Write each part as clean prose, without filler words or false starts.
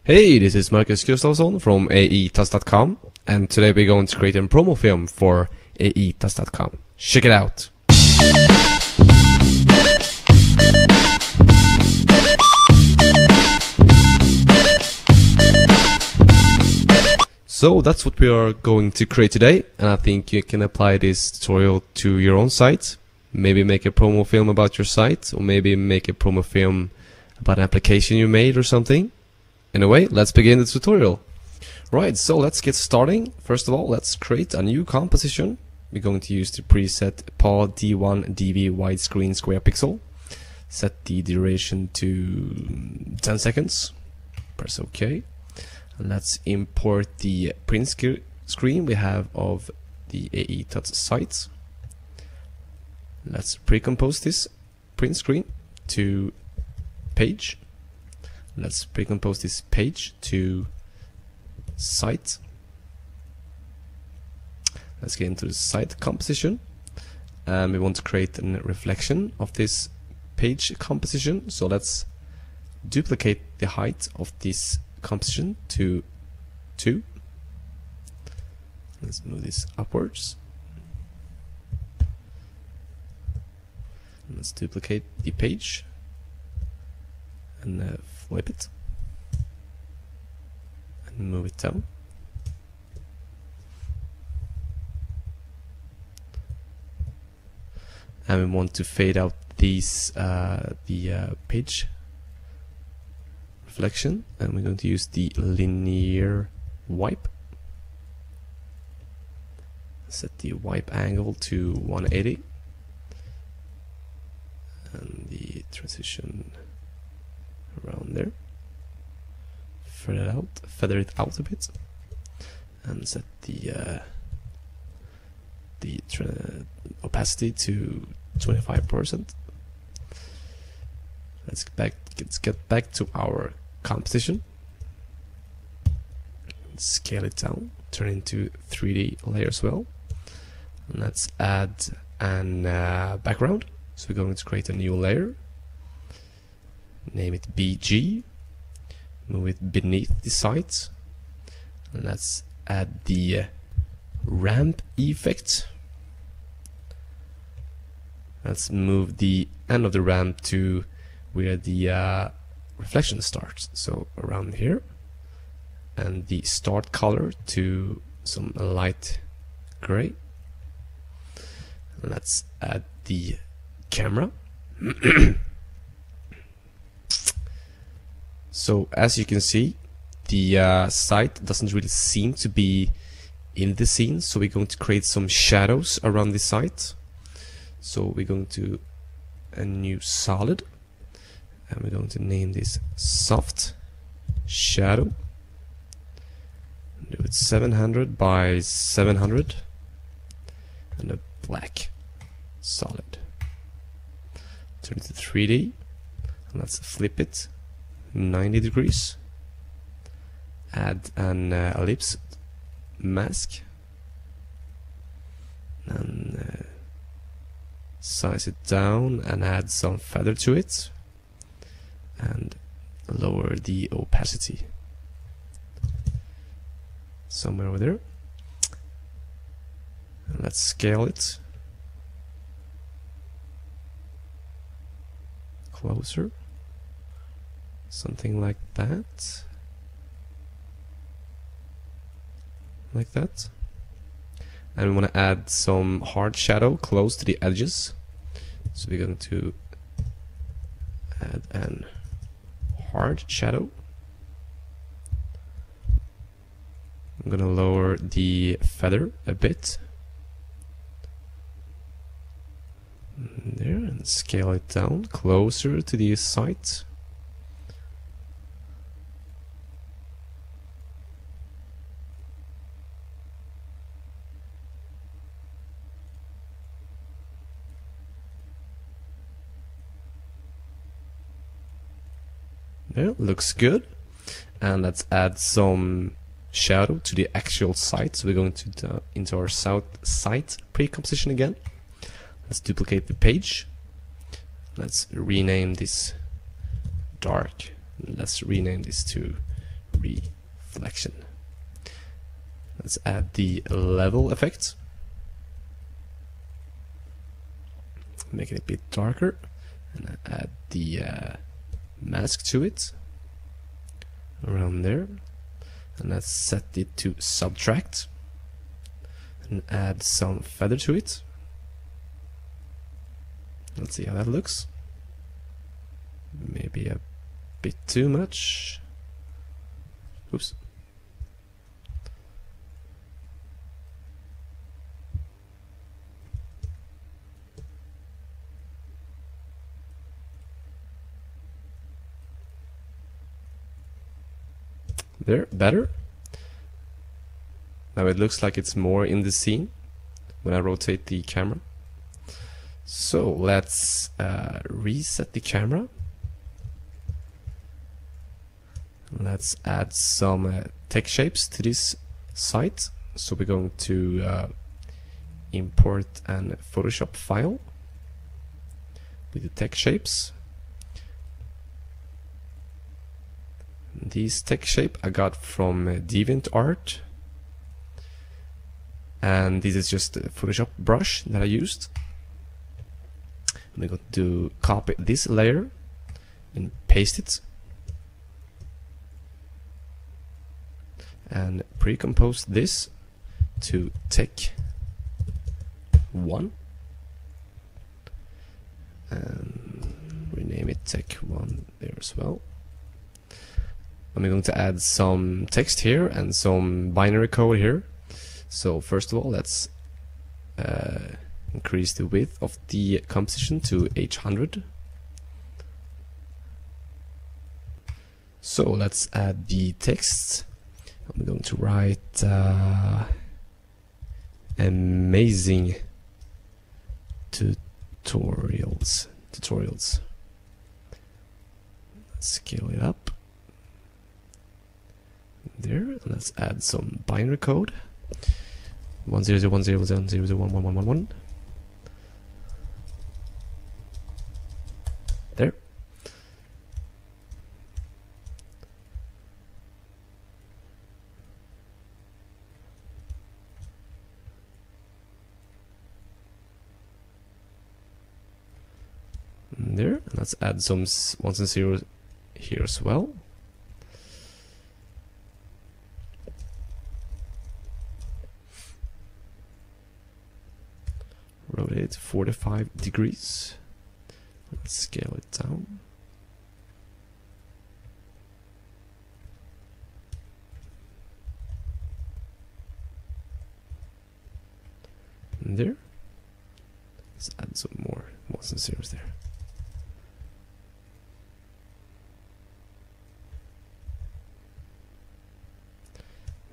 Hey, this is Marcus Gustafsson from aetas.com, and today we're going to create a promo film for aetas.com. Check it out! So that's what we are going to create today, and I think you can apply this tutorial to your own site. Maybe make a promo film about your site, or maybe make a promo film about an application you made or something. Anyway, let's begin the tutorial. Right, so let's get starting. First of all, let's create a new composition. We're going to use the preset PAW D1 DV widescreen square pixel. Set the duration to 10 seconds. Press OK. And let's import the print screen we have of the aetas site. Let's pre-compose this print screen to page. Let's pre-compose this page to site. Let's get into the site composition, and we want to create a reflection of this page composition. So let's duplicate the height of this composition to 2. Let's move this upwards. Let's duplicate the page and flip it and move it down. And we want to fade out these the page reflection, and we're going to use the linear wipe. Set the wipe angle to 180 and the transition around there. Feather it out a bit, and set the opacity to 25%. Let's get back to our composition. Scale it down, turn into 3D layer as well. And let's add an background. So we're going to create a new layer. Name it BG. Move it beneath the site. And let's add the ramp effect. Let's move the end of the ramp to where the reflection starts. So around here. And the start color to some light gray. Let's add the camera. So as you can see, the site doesn't really seem to be in the scene, so we're going to create some shadows around the site. So we're going to a new solid, and we're going to name this soft shadow. Do it 700 by 700 and a black solid. Turn it to 3D, and let's flip it 90 degrees. Add an ellipse mask and size it down and add some feather to it and lower the opacity somewhere over there. And let's scale it closer, something like that, and we want to add some hard shadow close to the edges, so we're going to add an hard shadow. I'm going to lower the feather a bit there and scale it down closer to the site. There, looks good. And let's add some shadow to the actual site. So we're going to into our site pre-composition again. Let's duplicate the page. Let's rename this dark. Let's rename this to reflection. Let's add the level effect. Make it a bit darker, and add the mask to it around there, and let's set it to subtract and add some feather to it. Let's see how that looks. Maybe a bit too much. Oops. There, better. Now it looks like it's more in the scene when I rotate the camera. So let's reset the camera. Let's add some text shapes to this site. So we're going to import an Photoshop file with the text shapes. These text shape I got from DeviantArt, and this is just a Photoshop brush that I used. I'm going to copy this layer and paste it, and pre-compose this to Tech 1 and rename it Tech 1 there as well. I'm going to add some text here and some binary code here. So first of all, let's increase the width of the composition to 800. So let's add the text. I'm going to write amazing tutorials. Let's scale it up. There, let's add some binary code. 1001010001111. There. There, and let's add some ones and zeros here as well. Rotate 45 degrees. Let's scale it down. And there. Let's add some more ones and zeros there.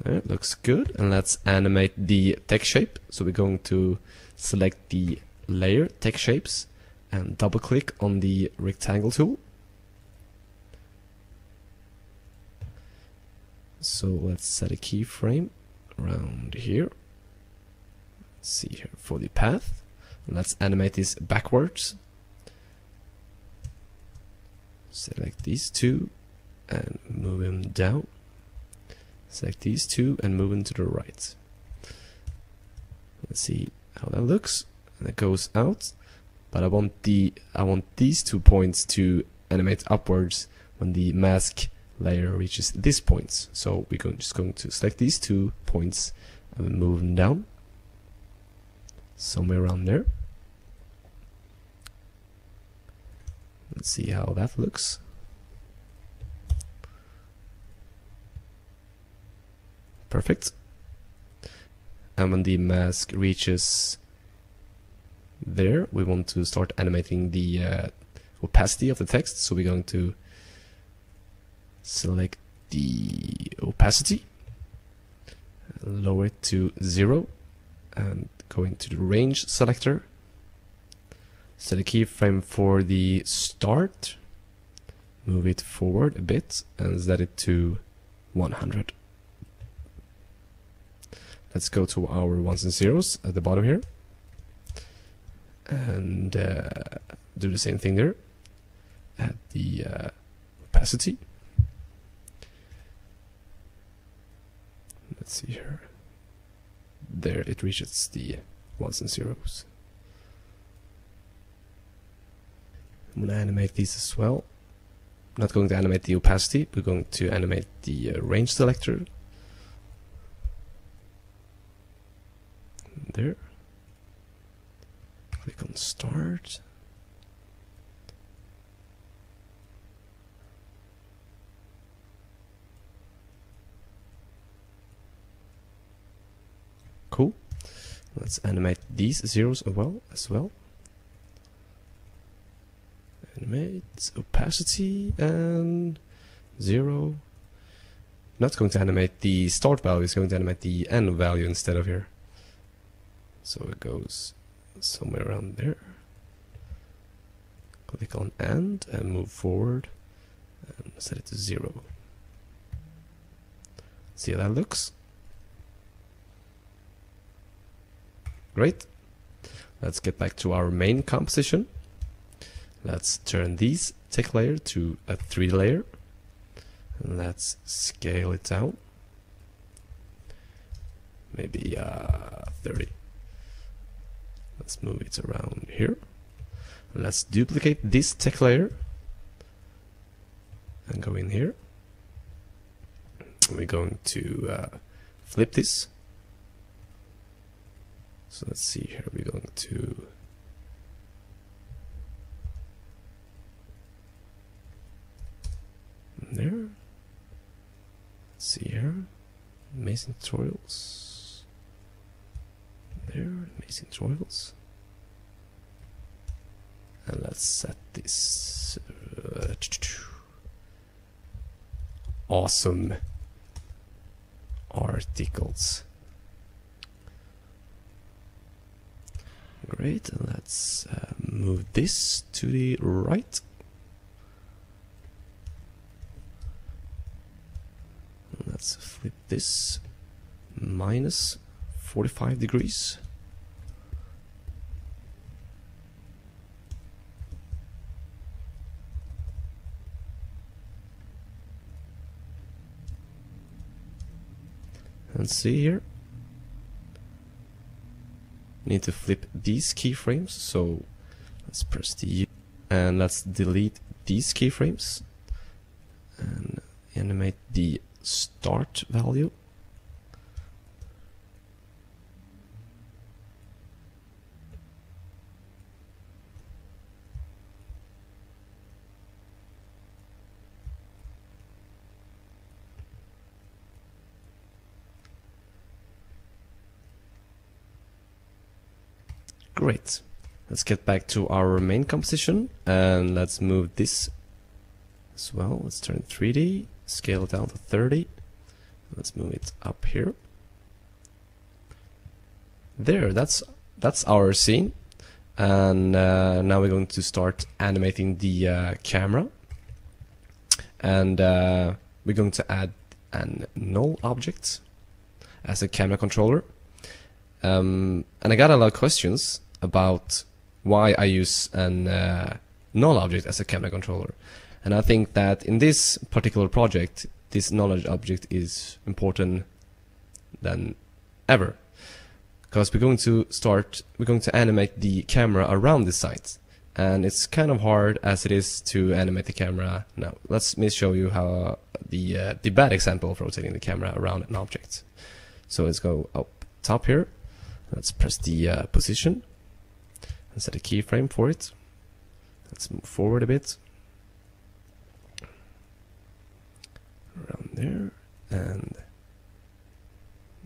It looks good, and let's animate the text shape. So we're going to select the layer text shapes and double click on the rectangle tool. So let's set a keyframe around here. Let's see here for the path. And let's animate this backwards. Select these two and move them down. Select these two and move them to the right. Let's see how that looks. And it goes out, but I want these 2 points to animate upwards when the mask layer reaches this point. So we're just going to select these 2 points and move them down somewhere around there. Let's see how that looks. Perfect. And when the mask reaches there, we want to start animating the opacity of the text. So we're going to select the opacity, lower it to 0, and go into the range selector. Set a keyframe for the start, move it forward a bit, and set it to 100. Let's go to our ones and zeros at the bottom here, and do the same thing there. Add the opacity, Let's see here. There it reaches the ones and zeros. I'm gonna animate these as well. I'm not going to animate the opacity, we're going to animate the range selector. There. Click on start. Cool. Let's animate these zeros as well. Animate opacity and 0. Not going to animate the start value, it's going to animate the end value instead of here. So it goes somewhere around there. Click on end and move forward and set it to 0. See how that looks? Great. Let's get back to our main composition. Let's turn this text layer to a 3D layer. And let's scale it down. Maybe 30. Let's move it around here. And let's duplicate this text layer. And go in here. We're going to flip this. So let's see here, we're going to there. Let's see here, amazing tutorials. There, amazing tutorials. And let's set this awesome articles. Great, and let's move this to the right. Let's flip this minus 45 degrees. And see here. Need to flip these keyframes, so let's press the U and let's delete these keyframes and animate the start value. Great. Let's get back to our main composition and let's move this as well. Let's turn it 3D, scale it down to 30. Let's move it up here. There, that's our scene. And now we're going to start animating the camera. And we're going to add an null object as a camera controller. And I got a lot of questions about why I use an null object as a camera controller. And I think that in this particular project, this knowledge object is important than ever. Because we're going to animate the camera around the site. And it's kind of hard as it is to animate the camera. Now, let me show you how the bad example of rotating the camera around an object. So let's go up top here. Let's press the position and set a keyframe for it. Let's move forward a bit. Around there and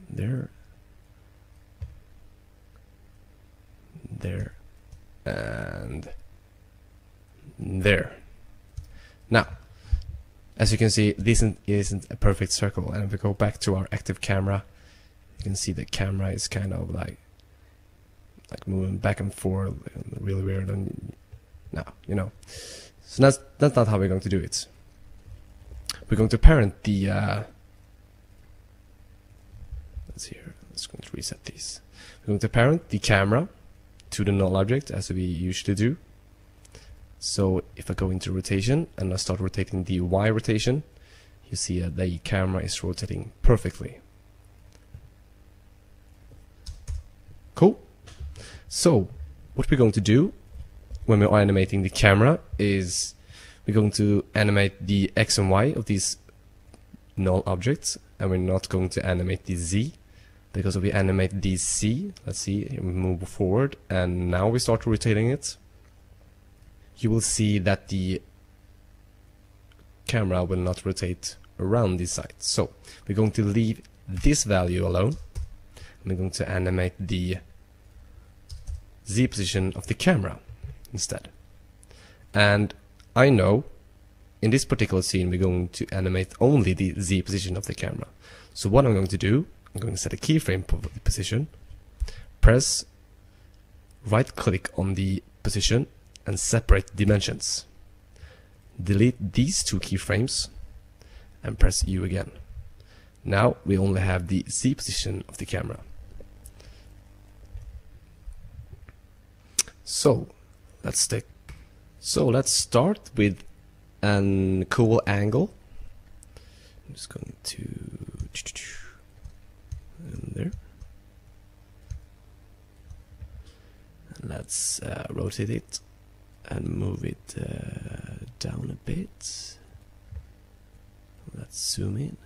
there. There and there. Now, as you can see, this isn't a perfect circle, and if we go back to our active camera, you can see the camera is kind of like moving back and forth, really weird. And now, you know, so that's not how we're going to do it. We're going to parent the let's see here. Let's going to reset these. We're going to parent the camera to the null object as we usually do. So if I go into rotation and I start rotating the Y rotation, you see that the camera is rotating perfectly. Cool. So what we're going to do when we're animating the camera is we're going to animate the X and Y of these null objects, and we're not going to animate the Z, because if we animate the Z, let's see, we move forward, and now we start rotating it, you will see that the camera will not rotate around this side. So we're going to leave this value alone. We're going to animate the Z position of the camera instead. And I know in this particular scene we're going to animate only the Z position of the camera. So what I'm going to do, I'm going to set a keyframe position, press right click on the position and separate dimensions. Delete these two keyframes and press U again. Now we only have the Z position of the camera. So let's start with a cool angle. I'm just going to there. And let's rotate it and move it down a bit. Let's zoom in.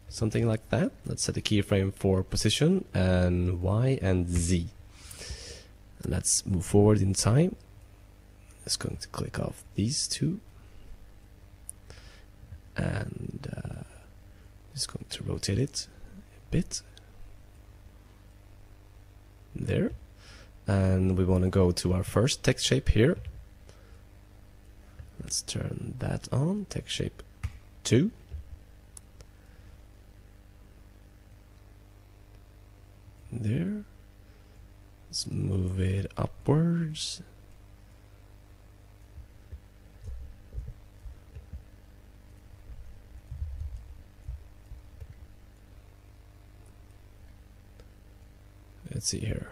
Something like that. Let's set a keyframe for position and Y and Z. Let's move forward in time. Just going to click off these two, and just going to rotate it a bit there. And we want to go to our first text shape here. Let's turn that on. Text shape 2. There. Let's move it upwards. Let's see here.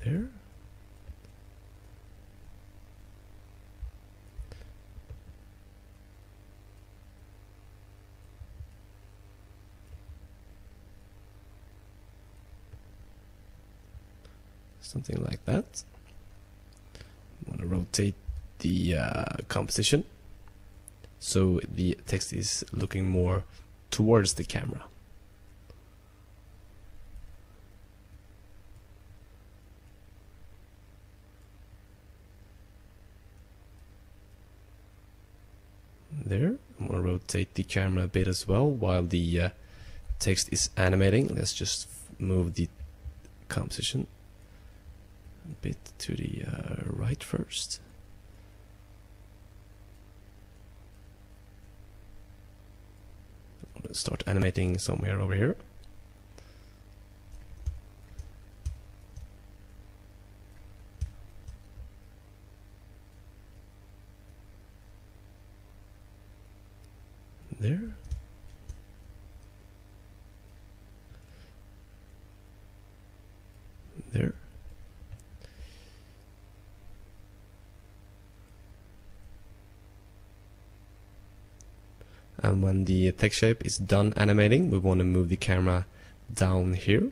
There. Something like that. I want to rotate the composition so the text is looking more towards the camera. There. I'm going to rotate the camera a bit as well while the text is animating. Let's just move the composition a bit to the right first. I'm going to start animating somewhere over here. There. There. And when the text shape is done animating, we want to move the camera down here.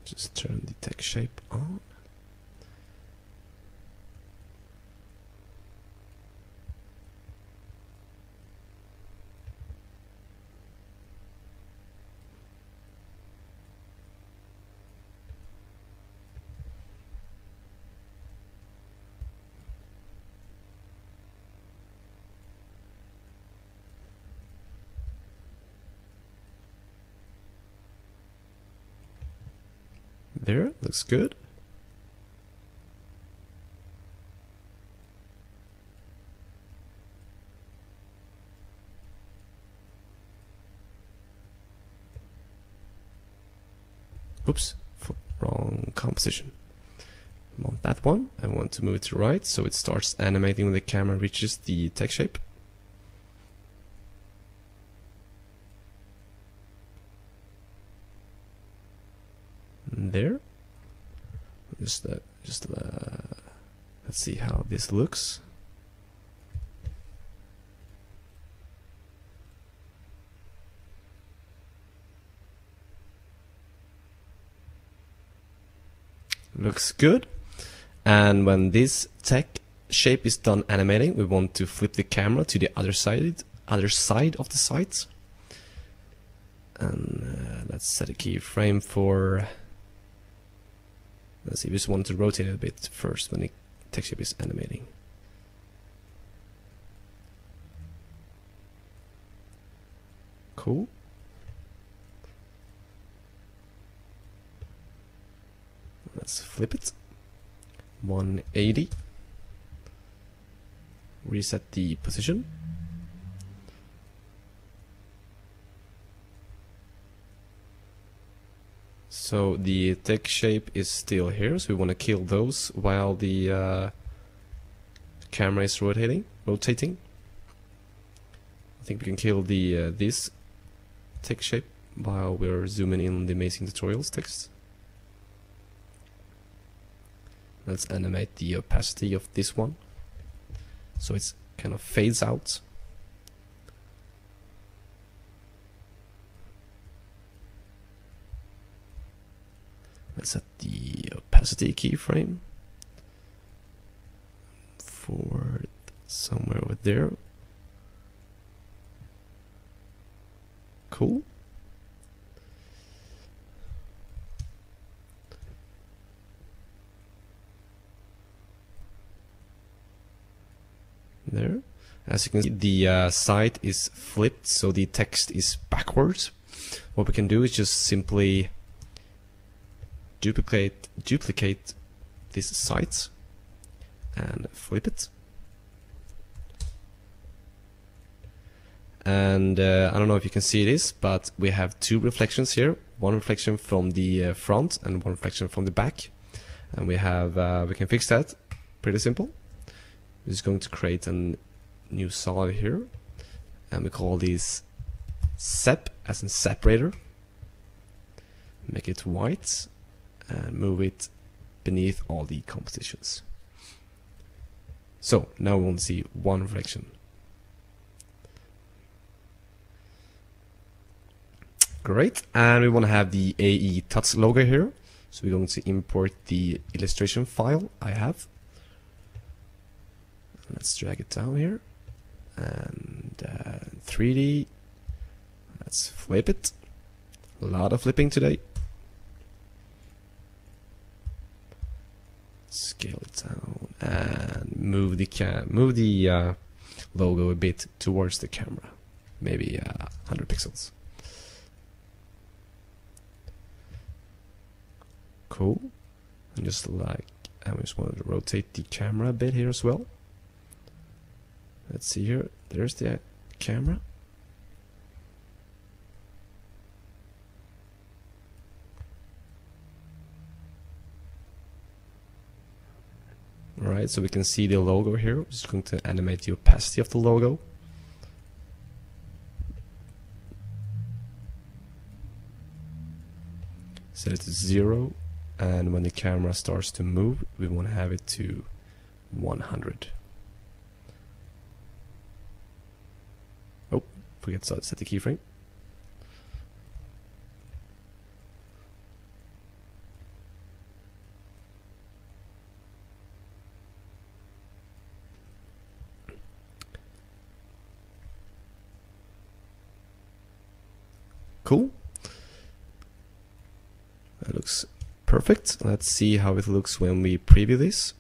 Just turn the text shape on. There, looks good. Oops, wrong composition. I want that one. I want to move it to right, so it starts animating when the camera reaches the text shape. And there. Let's see how this looks. Looks good. And when this text shape is done animating, we want to flip the camera to the other side of the site. And let's set a keyframe for. Let's see, we just want to rotate it a bit first when the text shape is animating. Cool. Let's flip it. 180. Reset the position. So the text shape is still here, so we want to kill those while the camera is rotating. I think we can kill the this text shape while we're zooming in on the Amazing Tutorials text. Let's animate the opacity of this one, so it's kind of fades out. Let's set the opacity keyframe for somewhere over there. Cool. There. As you can see, the site is flipped, so the text is backwards. What we can do is just simply duplicate this site and flip it. And I don't know if you can see this, but we have two reflections here. One reflection from the front and one reflection from the back. And we can fix that. Pretty simple. We're just going to create a new solid here, and we call this sep as in separator. Make it white and move it beneath all the compositions. So now we want to see one reflection. Great, and we want to have the AE Tuts logo here. So we're going to import the illustration file I have. Let's drag it down here, and 3D. Let's flip it. A lot of flipping today. Scale it down and move the logo a bit towards the camera, maybe 100 pixels. Cool. And just I just wanted to rotate the camera a bit here as well. Let's see here. There's the camera. Alright, so we can see the logo here. I'm just going to animate the opacity of the logo. Set it to 0, and when the camera starts to move, we want to have it to 100. Oh, forget to set the keyframe. Cool. That looks perfect. Let's see how it looks when we preview this.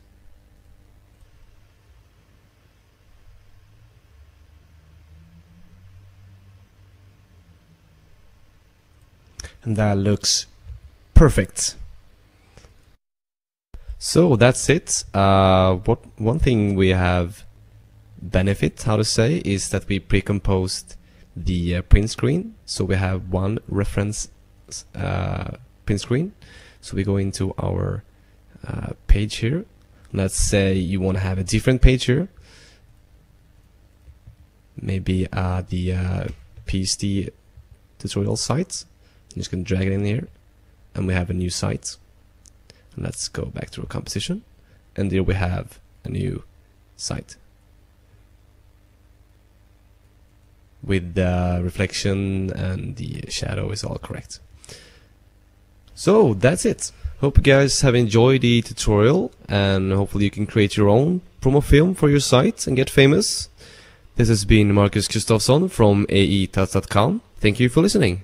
And that looks perfect. So that's it. One thing we have benefit, how to say, is that we pre-composed the print screen, so we have one reference print screen. So we go into our page here. Let's say you want to have a different page here. Maybe the PSD tutorial site. I'm just going to drag it in here, and we have a new site. Let's go back to our composition, and there we have a new site with the reflection and the shadow is all correct. So that's it. Hope you guys have enjoyed the tutorial, and hopefully you can create your own promo film for your site and get famous. This has been Marcus Gustafsson from aetats.com. Thank you for listening.